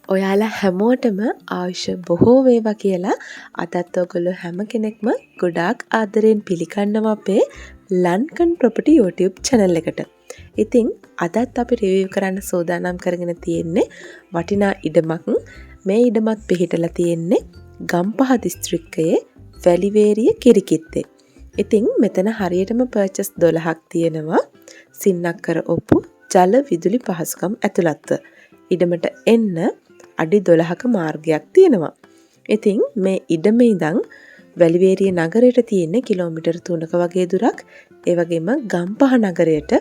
ඔයාලා හැමෝටම ආයුෂ බොහෝ වේවා කියලා අදත් ඔයගොල්ලෝ හැම කෙනෙක්ම ගොඩාක් ආදරෙන් පිළිගන්නවා අපේ ලන්කන් ප්‍රොපර්ටි YouTube channel එකට. ඉතින් අදත් අපි රිවිව් කරන්න සූදානම් කරගෙන තියෙන්නේ වටිනා ඉඩමක්. මේ ඉඩමත් පිහිටලා තියෙන්නේ ගම්පහ දිස්ත්‍රික්කයේ වැලිවේරිය කිරිකිත්තේ. ඉතින් මෙතන හරියටම පර්චස් 12ක් තියෙනවා. සින්නක්කර ඔප්පු ජල විදුලි පහසුකම් ඇතුළත්ව. ඉඩමට එන්න අඩි 12ක මාර්ගයක් තියෙනවා. ඉතින් මේ ඉඩමේ ඉඳන් වැලිවේරිය නගරයට තියෙන කිලෝමීටර් 3ක වගේ දුරක්, ඒ වගේම ගම්පහ නගරයට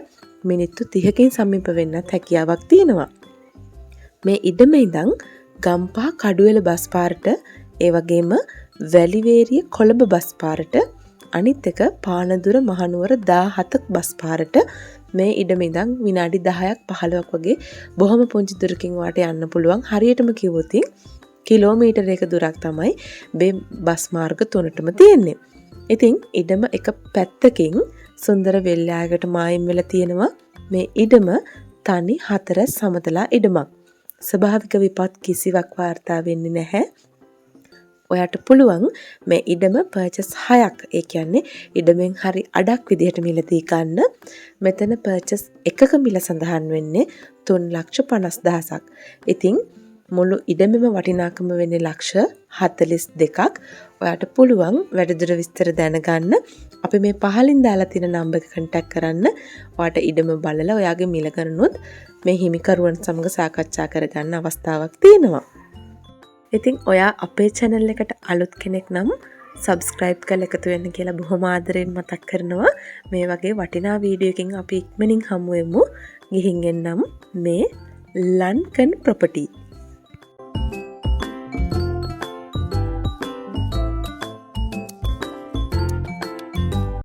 මිනිත්තු 30කින් සමීප වෙන්නත් හැකියාවක් තියෙනවා. මේ ඉඩමේ ඉඳන් ගම්පහ කඩුවෙල බස් පාරට, ඒ වගේම වැලිවේරිය කොළඹ බස් පාරට, අනිත් එක පානදුර මහනුවර 17ක් බස් පාරට මේ ඉඩම ඉඳන් විනාඩි 10ක් 15ක් වගේ බොහොම පුංචි දුරකින් වාට යන්න පුළුවන්. හරියටම කිව්වොත් කිලෝමීටරයක දුරක් තමයි මේ බස් මාර්ග තුනටම තියෙන්නේ. ඉතින් ඉඩම එක පැත්තකින් සුන්දර වෙල්යායකට මායිම් වෙලා තියෙනවා. මේ ඉඩම තනි 4 සමතලා ඉඩමක්. ස්වභාවික විපත් කිසිවක් වාර්තා වෙන්නේ නැහැ. ඔයාට පුළුවන් මේ ඉඩම පර්චස් 6ක්, ඒ කියන්නේ ඉඩමෙන් හරි අඩක් විදිහට මිලදී ගන්න. මෙතන පර්චස් එකක මිල සඳහන් වෙන්නේ 3,50,000ක්. ඉතින් මුළු ඉඩමෙම වටිනාකම වෙන්නේ ලක්ෂ 42ක්. ඔයාට පුළුවන් වැඩිදුර විස්තර දැනගන්න අපි මේ පහලින් දාලා තියෙන නම්බර් එක කන්ටැක්ට් කරන්න. ඔයාට ඉඩම බලලා ඔයාගේ මිල ගණනුත් මේ හිමිකරුවන් සමග සාකච්ඡා කරගන්න අවස්ථාවක් තියෙනවා. ඉතින් ඔයා අපේ channel එකට අලුත් කෙනෙක් නම් subscribe කරලා එකතු වෙන්න කියලා බොහොම ආදරෙන් මතක් කරනවා. මේ වගේ වටිනා වීඩියෝ එකකින් අපි ඉක්මනින් හමු වෙමු. ගිහින් එන්නම් මේ ලන්කන් ප්‍රොපර්ටි